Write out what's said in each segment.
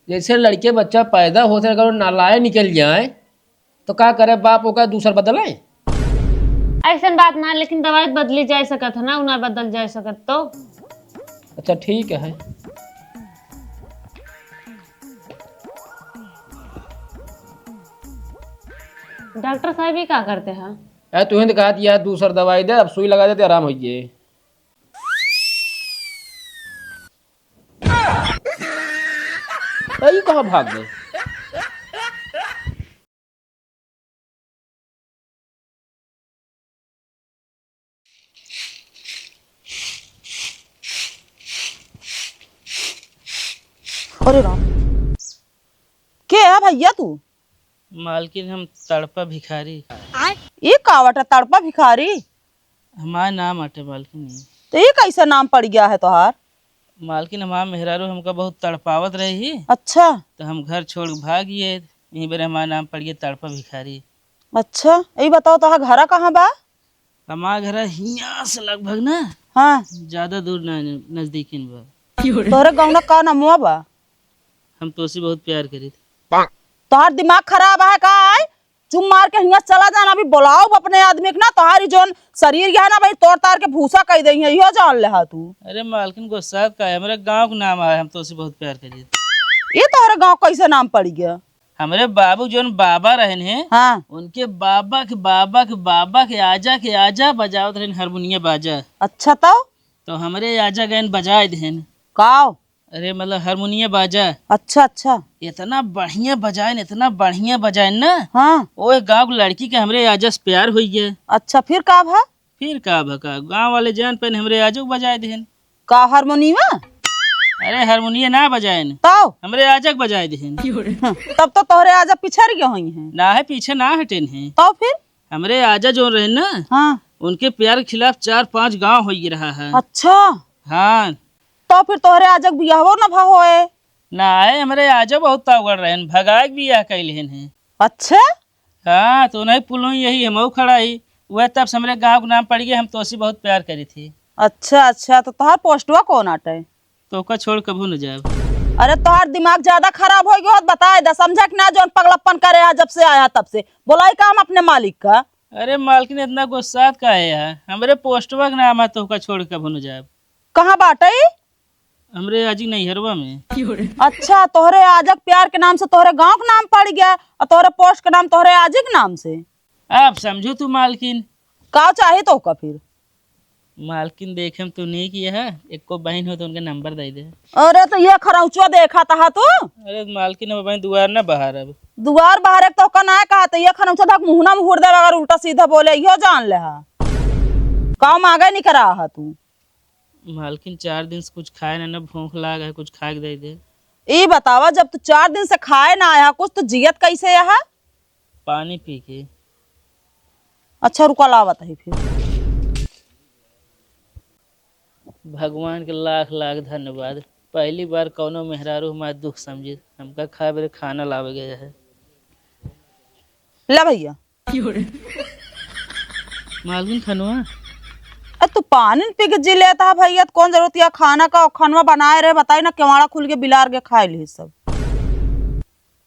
जैसे लड़के बच्चा पैदा होते अगर नालायक निकल जाए तो क्या करे बाप ओका दूसर बदले। ऐसा बात ना, लेकिन दवाई बदली जा सकत है ना, उना बदल जा सकत तो। अच्छा ठीक है। डॉक्टर साहब ही क्या करते हैं? तुहें तो कहा यार दूसर दवाई दे, अब सुई लगा देते आराम हो जाए। अरे कहाँ भाग गए? अरे राम, के है भैया तू? मालकिन हम तड़पा भिखारी। ये कावट है तड़पा भिखारी? हमारा नाम आटे मालकिन ये। तो ये कैसा नाम पड़ गया है तोहार? मालकिन हमारा मेहरारू हमका बहुत तड़पावत रही, अच्छा तो हम घर छोड़ के भाग गए। यहीं पर हमारा नाम पड़ गया तड़पा भिखारी। अच्छा, ये बताओ तोहार घरा कहाँ बा? हमारा घर हियाँ से लगभग ना हाँ, ज्यादा दूर ना, नजदीकिन बा। तोहरे गाँव का नामुआ बा? हम तो उसी बहुत प्यार करी थी। तोहार दिमाग खराब है का? चुम मार के हियाँ चला जाना, अभी बुलाओ अपने आदमी के ना। तोहारी जोन शरीर है ना भाई, तोड़ तार के भूसा कह दई है, इहो जान ले तू। अरे मालकिन गुस्सा का है, हमारे गाँव का नाम आया, हम तो उसी बहुत प्यार करी थी। ये तोहरे गाँव कैसे नाम पड़ गया? हमारे बाबू जोन बाबा रहन है, हाँ, उनके बाबा के बाबा के बाबा के आजा बजावत रहन हारमोनिया बाजा। अच्छा तो हमारे आजा गए बजाए देन। काओ? अरे मतलब हारमोनिया बाजा अच्छा अच्छा, इतना बढ़िया बजाए ना, हाँ वो गांव की लड़की के हमरे आजा से प्यार हो गया। अच्छा, फिर का भा? फिर का भका गांव वाले जान पे हमरे आजो बजाए देन। का हारमोनियमा? अरे हारमोनिया ना बजाए ताओ हमरे आजा के बजाए देन। तब तो तोहरे आजा पिछड़ गए हुई हैं। ना है पीछे ना हटेन है। तो फिर? हमरे आजा जो रहे ना, हाँ, उनके प्यार के खिलाफ 4-5 गांव हो ही रहा है। अच्छा, हाँ तो फिर तोहरे आजक बियाहो न भा होए? ना है, हमरे आजा बहुत तावड़ रहे भगाए भी यह कैलन है। अच्छा, हाँ तो नहीं पुल यही हम खड़ा ही वह तब से हमरे गाँव का नाम पड़ गया। हम तो उसी बहुत प्यार करी थी। अच्छा अच्छा, तो तोहार पोस्टवा कौन आटे? तो ओका छोड़ कभू न जाए। अरे तोहार दिमाग ज्यादा खराब हो गया, बताए दा समझा कि ना, जोन पगलप्पन करे है जब से आया तब से। बोलाई काम अपने मालिक का। अरे मालकिन इतना गुस्सा का है यार, हमरे पोस्टवा का नाम है तो ओका छोड़ कभू न जाए। कहाँ बाटे? हमरे आजी नैहरवा में। अच्छा, तोहरे आजक प्यार के नाम से तोहरे गांव का नाम पड़ गया और तोहरे पोस्ट का नाम तोहरे आजी के नाम से। आप समझो तू मालकिन। का चाहे तो का फिर? मालकिन देखे हम तो नहीं किया है, एक को बहन हो तो उनका नंबर दे दे। अरे तो ये खरौचुआ देखा था तू? अरे मालकिन अब बहन दुआर ना बाहर अब। दुआर बाहर एक तो ना कहा तो ये खरौचुआ था मुहना मुहर दे, अगर उल्टा सीधा बोले यो जान ले हा। काम आगे नहीं करा हा तू? मालकिन 4 दिन से कुछ खाए ना, भूख लाग है, कुछ खा के दे दे। ये बतावा, जब तू 4 दिन से खाए ना आया कुछ तो जियत कैसे है? पानी पी के। अच्छा रुका लावत है फिर। भगवान के लाख लाख धन्यवाद, पहली बार कौनो मेहरारू हमारा दुख समझे, हमका खाए बेरे खाना लावे गया है। ले भैया मालकिन खनवा। तू पानी पी के जी लेता है भैया, तो कौन जरूरत है खाना का? खानवा बनाए रहे बताई ना, केवाड़ा खुल के बिलार के खाए ली सब।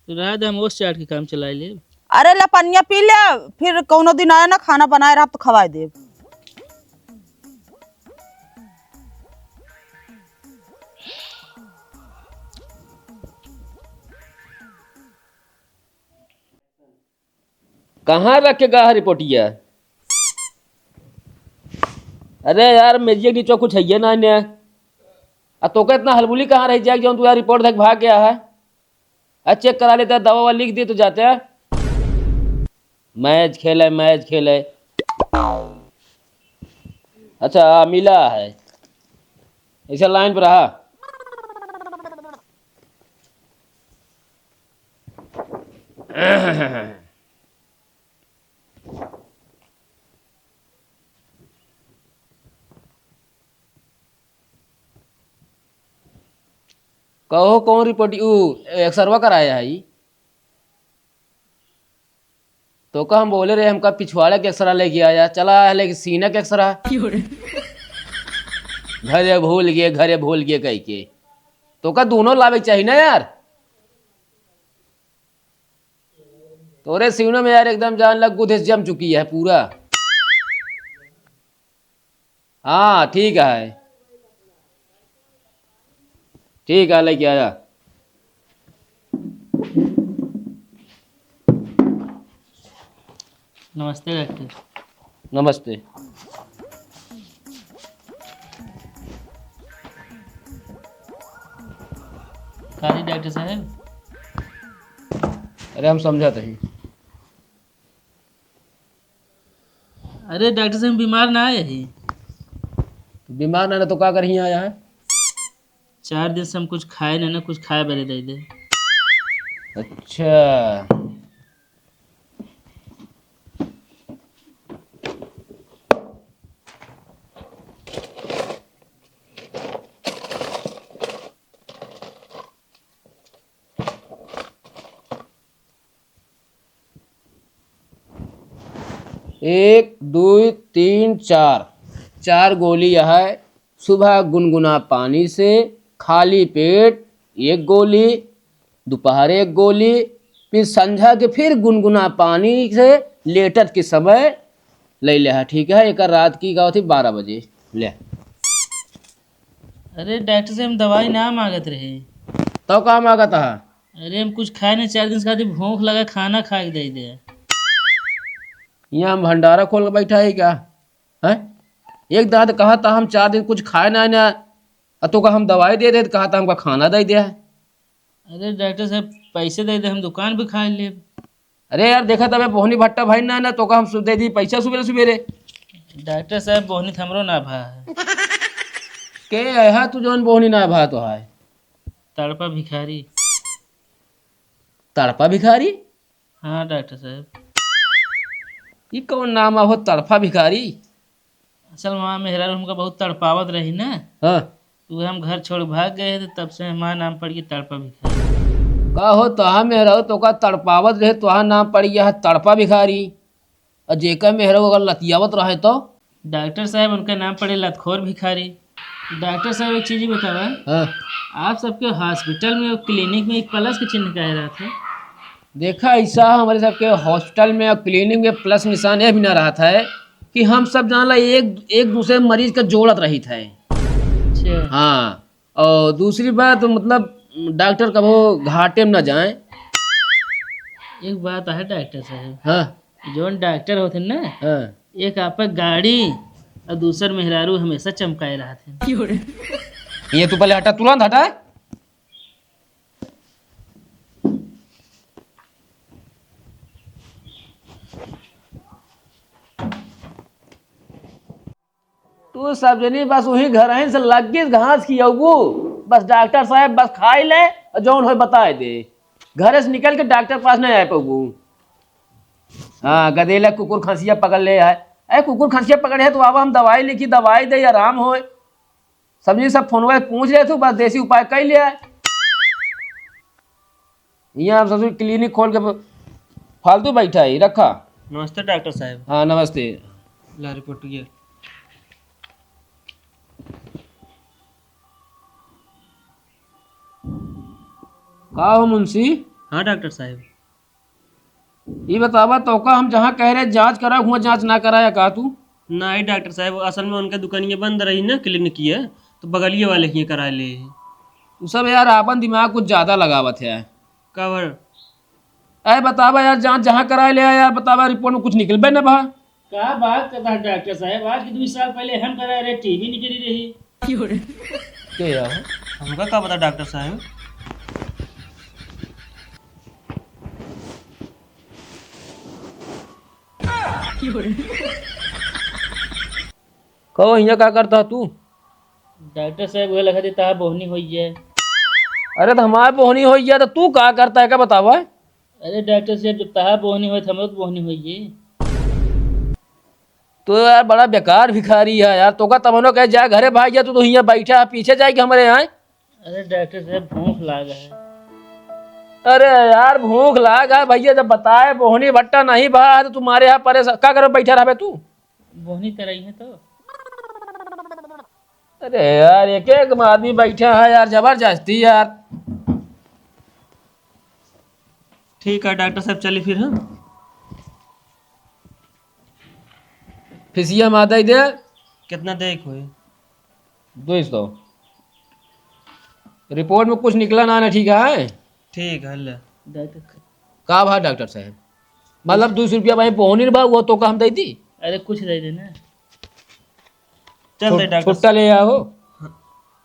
तो रात हम उस चाट के काम चला ले। अरे ला पनिया पी ले, फिर कौनो दिन आया ना खाना बनाए रहा तो खवाए दे। कहाँ रख के गया रिपोर्टिया? अरे यार मेजिया नीचो कुछ है ना ने तो इतना हलबुली कहाँ रह जाएगी जो तू यार रिपोर्ट तक भाग गया है। चेक करा लेता, दवा वाला लिख दी तो जाते हैं। मैच खेले। अच्छा मिला है, ऐसा लाइन पर रहा। कहो कौन रिपोर्ट एक्सरवा कराया है? तो का हम बोले रहे हमका पिछवाड़े के एक्सरा लेके आया, चला है लेकिन सीना के एक्सरा घरे भूल गए कह के। तो का दोनों लावे चाहिए ना यार। तोरे सीनों में यार एकदम जान लग गुदेश जम चुकी है पूरा। हाँ ठीक है, ठीक है, लेके आया। नमस्ते डॉक्टर। नमस्ते। खाली डॉक्टर साहब। अरे हम समझा नहीं। अरे डॉक्टर साहब बीमार ना आए ही। बीमार ना तो क्या कर ही आया है? 4 दिन से हम कुछ खाए नहीं ना, कुछ खाए बड़े दे दे। अच्छा, एक दो तीन चार, 4 गोली है। सुबह गुनगुना पानी से खाली पेट 1 गोली, दोपहर 1 गोली, फिर संझा के फिर गुनगुना पानी से लेटत के समय ले ले है। ठीक है, एक रात की गाँव थी 12 बजे ले। अरे डॉक्टर साहब हम दवाई ना मांगत रहे। तो काम आगा था? अरे हम कुछ खाए नहीं, 4 दिन से खाते भूख लगा, खाना खा के दे दे। यहाँ हम भंडारा खोल के बैठा है क्या है? एक दाद कहा था हम 4 दिन कुछ खाए ना तो का हम दवाई दे दे, कहा था हमका खाना दे दिया है। अरे डॉक्टर साहब पैसे दे दे, हम दुकान पे खा ले। अरे यार देखा था बोहनी भट्टा भाई ना तो का हम दे दी पैसा सवेरे सवेरे। डॉक्टर साहब बोहनी हमरो ना भा है। के है तू जौन बोहनी ना भा तो है? तड़पा भिखारी। तड़पा भिखारी? हाँ डॉक्टर साहब। ये कौन नाम हो तड़पा भिखारी? असल वहाँ मेहरा हमका बहुत तड़पावत रही ना, हाँ, तो हम घर छोड़ भाग गए थे, तब से हमारा नाम पड़ गया तड़पा भिखारी। का हो तहा मेहरा तो का तड़पावत रहे तुहा नाम पड़ गया है तड़पा भिखारी, और जेका मेहरा अगर लतियावत रहे तो? डॉक्टर साहब उनका नाम पड़े लतखोर भिखारी। डॉक्टर साहब एक चीज़ बतावा, हाँ, आप सबके हॉस्पिटल में और क्लिनिक में एक प्लस के चिन्ह कह रहा था। देखा ऐसा हमारे सबके हॉस्पिटल में और क्लिनिक में प्लस निशान यह भी ना रहा था कि हम सब जानला एक दूसरे मरीज का जोड़त रही था। अच्छा। हाँ, और दूसरी बात मतलब डॉक्टर कबो घाटे में ना जाए। एक बात है डॉक्टर साहब, हाँ जो डॉक्टर होते ना, हाँ, एक आप गाड़ी और दूसर मेहरारू हमेशा चमकाए रहा थे। ये तू पहले हटा, तुरंत हटा। तू सब जनी बस वही घर ही से लगी घास खियाबू, बस डॉक्टर साहब बस खाई ले और जौन हो बताए दे। घर से निकल के डॉक्टर पास नहीं आ पाबू। हाँ, गदेला कुकुर खसिया पकड़ ले है। अरे कुकुर खसिया पकड़े है तो बाबा हम दवाई लिखी, दवाई दे आराम हो। समझी सब फोन में पूछ रहे थे, बस देसी उपाय कर लिया। यहाँ सब क्लिनिक खोल के फालतू बैठा है रखा। नमस्ते डॉक्टर साहब। हाँ नमस्ते। ला रिपोर्ट ये। का हो मुंशी? हाँ डॉक्टर साहब। ये बतावा तो का हम जहाँ कह रहे जांच करा हुआ जांच ना कराया का तू? नहीं डॉक्टर साहब, असल में उनका दुकानिया बंद रही ना क्लिनिक की है, तो बगलिए वाले ही करा ले। तू सब यार आपन दिमाग कुछ ज्यादा लगावत है। कवर अरे बतावा यार जांच जहाँ कराए ले यार, बतावा रिपोर्ट में कुछ निकलबे ना भा। क्या बात करता है डॉक्टर साहब, आज की 2 साल पहले हम करा रहे टीवी निकली रही। के यार हमका क्या पता डॉक्टर साहब। कहो यहाँ क्या करता तू? डॉक्टर साहब वह लगा देता है बोहनी हुई है। अरे तो हमारे बोहनी हो गया तो तू क्या करता है क्या बतावा? अरे डॉक्टर साहब जब तहा बोहनी हुई तो हम लोग बोहनी हुई है। तो यार बड़ा बेकार भिखारी है यार। तो का तमनो कह जा घरे भाई जा, तू यहाँ बैठा पीछे जाएगी हमारे यहाँ। अरे डॉक्टर साहब भूख लागा है। अरे यार भूख लाग है भैया, जब बताए बोहनी भट्टा नहीं भा तो तुम्हारे यहाँ परेशान क्या करो बैठा रहे तू? बोहनी कराई है तो। अरे यार एक एक आदमी बैठा है यार, जबरदस्ती यार। ठीक है डॉक्टर साहब, चलिए फिर। हाँ फिसिया माता दे कितना देख हुए? 200। रिपोर्ट में कुछ निकला ना ठीक है? ठीक है ले। का भा डॉक्टर साहब, मतलब 200 रुपया भाई पहुनी बा वो तो का हम दी थी। अरे कुछ दे देना। चल दे डॉक्टर। छुट्टा ले आओ।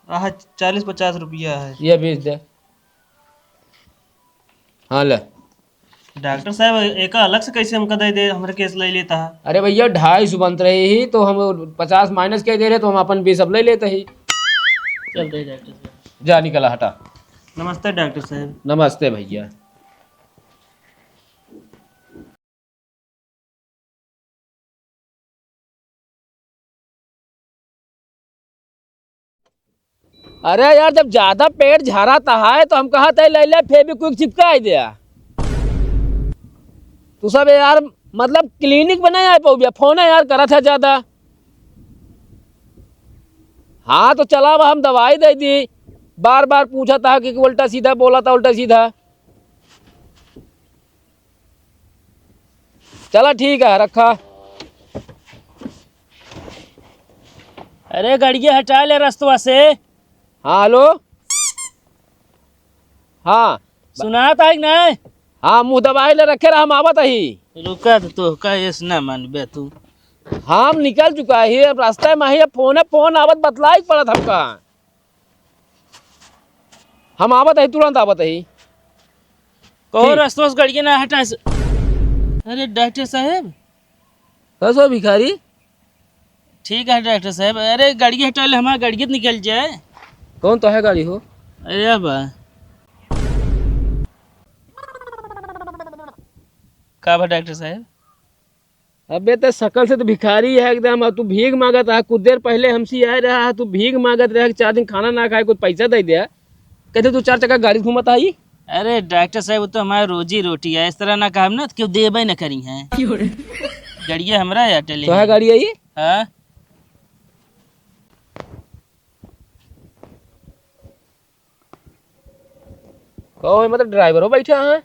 आह 40-50 रुपया है। ये भेज दे। हाँ ले। डॉक्टर साहब एक अलग से कैसे हमका दे हमारे केस ले लेता है? अरे भैया 250 बनत रहे ही तो हम 50 माइनस के दे रहे तो हम अपन 20 अब ले लेते ही। चल दे डॉक्टर साहब। जा निकला हटा। नमस्ते डॉक्टर साहब। नमस्ते भैया। अरे यार जब ज्यादा पेट झराता है तो हम कहा थे ले ले फेविक्विक चिपका दिया। तू सब यार मतलब क्लिनिक में नहीं आ पाओ फोन है यार करा था ज्यादा। हाँ तो चला अब हम दवाई दे दी, बार बार पूछा था कि उल्टा सीधा बोला था उल्टा सीधा। चला ठीक है रखा। अरे गाड़िया हटा ले रास्तवा से। हाँ हेलो। हाँ सुना था कि नहीं? हाँ मुँह दबाई ले रखे रहा हम आवत ही। रुका तो का यस ना मानबे तू। हम निकल चुका है अब रास्ते में ही फोन आवत बतलाई पड़त हमका। हम आवत है तुरंत आवत है। कहो रास्तवा से गाड़िया ना हटा से। अरे डॉक्टर साहब। कसो भिखारी। ठीक है डॉक्टर साहब। अरे गाड़ी हटा ले, हमारा गाड़ी निकल जाए। कौन तो है गाड़ी हो? अरे बा का बा डॉक्टर साहब? अबे तो शकल से तो भिखारी है एकदम। अब तू भीख मांगत है, कुछ देर पहले हमसे आए रहा है, तू भीख मांगत रहा 4 दिन खाना ना खाए कुछ पैसा दे दिया। कहते तू 4 चक्का गाड़ी घूमत आई। अरे डॉक्टर साहब वो तो हमारा रोजी रोटी है, इस तरह ना काम ना क्यों देबे न करी है। गाड़िया हमरा या टले तो है गाड़ी आई। हाँ कहो मतलब ड्राइवर हो बैठा है।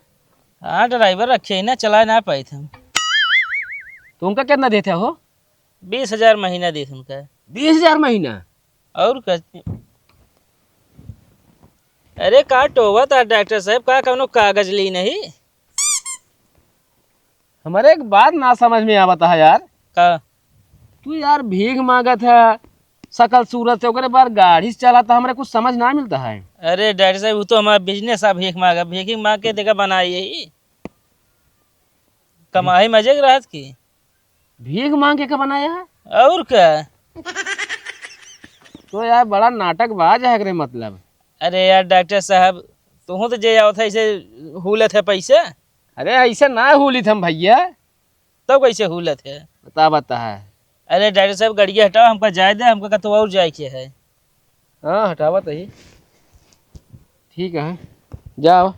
हाँ ड्राइवर रखे ही ना, चला ना पाए थे हम। तुमका कितना देते हो? 20,000 महीना दे तुमका। 20,000 महीना? और कहते अरे का टोवा था डॉक्टर साहब, का कौनो कागज ली नहीं? हमारे एक बात ना समझ में आवता है यार। का तू यार भीख मांगत है, सकल सूरत से ओकरे बार गाड़ी से चलाता, हमारे कुछ समझ ना मिलता है। अरे डॉक्टर साहब वो तो हमारा बिजनेस है, भीख मांगा भीख मांग के देखा बनाई यही कमाई मजे की रात की। भीख मांग के क्या बनाया है? और क्या? तो यार बड़ा नाटकबाज है रे मतलब। अरे यार डॉक्टर साहब तू तो जे आओ था ऐसे हुलत है पैसे। अरे ऐसे ना हुली हम भैया। तो कैसे हुलत है? बता है। अरे डॉक्टर साहब गाड़िया हटाओ, हमका जाए दे, हमका कतो और जाए के है। हाँ हटावत ही। ठीक है जाओ।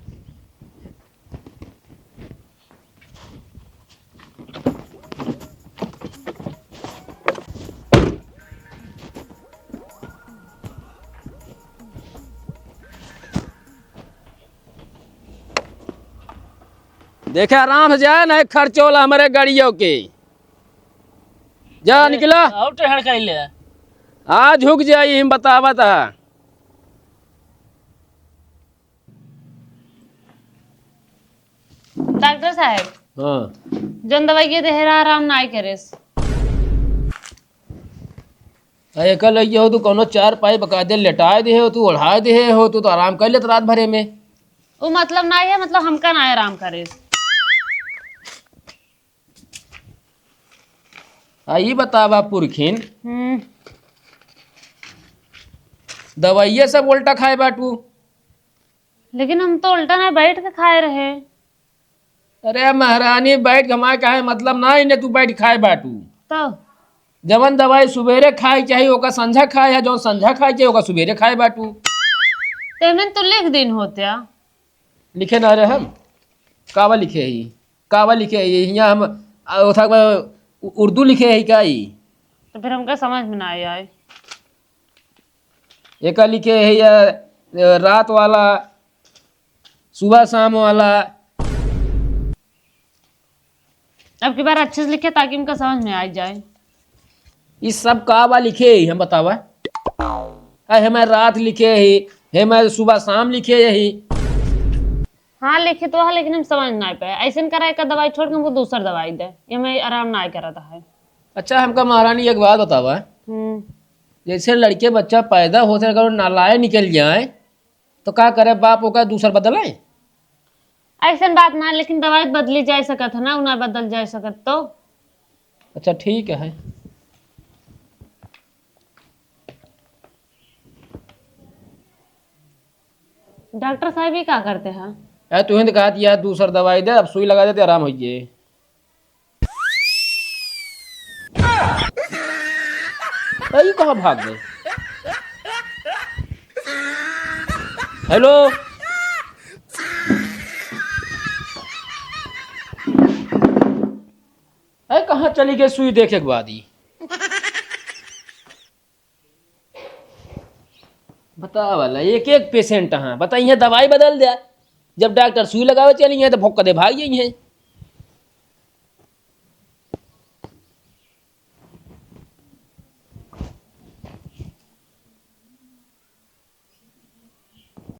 देखे आराम से जाए ना, खर्चो वाला हमारे गाड़ियों के। जा निकला। और टहर कर ले। हाँ झुक जाइए हम बतावत है। डॉक्टर साहब हाँ जन दवाई के देहरा आराम ना करे। एक लगे हो तू कोनो 4 पाई बकायदे लेटाए दे हो, तू ओढ़ाए दे हो, तू तो आराम कर लेत रात भरे में। वो मतलब ना है, मतलब हमका ना आराम करे। आई बतावा पुरखिन हम्म दवाइये सब उल्टा खाए बाटू। लेकिन हम तो उल्टा ना बैठ के खाए रहे। अरे महारानी बैठ कमाए का है मतलब ना इन्हें तू बैठ खाए बाटू। तो जवन दवाई सुबेरे खाए चाहिए ओका संझा खाए है, जो संझा खाए चाहिए ओका सुबेरे खाए बाटू। तेमने तो लिख दिन होत्या। लिखे ना रहे हम कावा लिखे ही, कावा लिखे ही यहाँ हम उठा उर्दू लिखे है का ही। तो फिर हमका समझ में ना आया। एक लिखे है या रात वाला, सुबह शाम वाला। अब की बार अच्छे से लिखे ताकि उनका समझ में आ जाए। इस सब का बा लिखे ही हम बतावा। है मैं रात लिखे ही, है मैं सुबह शाम लिखे यही। हाँ लिखे तो है लेकिन हम समझ ना पाए। ऐसे कराए का दवाई छोड़ के हमको दूसर दवाई दे, ये मैं आराम ना करता है। अच्छा हमका महारानी एक बात बतावा, जैसे लड़के बच्चा पैदा होते अगर वो नालायक निकल जाए तो क्या करे, बाप ओका दूसर बदलाए? ऐसा बात ना, लेकिन दवाई बदली जा सकत है ना, उना बदल जा सकत तो। अच्छा ठीक है। डॉक्टर साहब ही क्या करते हैं? अरे तुहे तो कहा थी यार दूसर दवाई दे, अब सुई लगा देते आराम होइए। अरे कहाँ भाग गए? हेलो अरे कहाँ चली गई सुई देखे के बाद ही? बता वाला एक एक पेशेंट हाँ बताइए दवाई बदल दिया, जब डॉक्टर सुई लगावे चली है तो भोक दे भाग जाइए।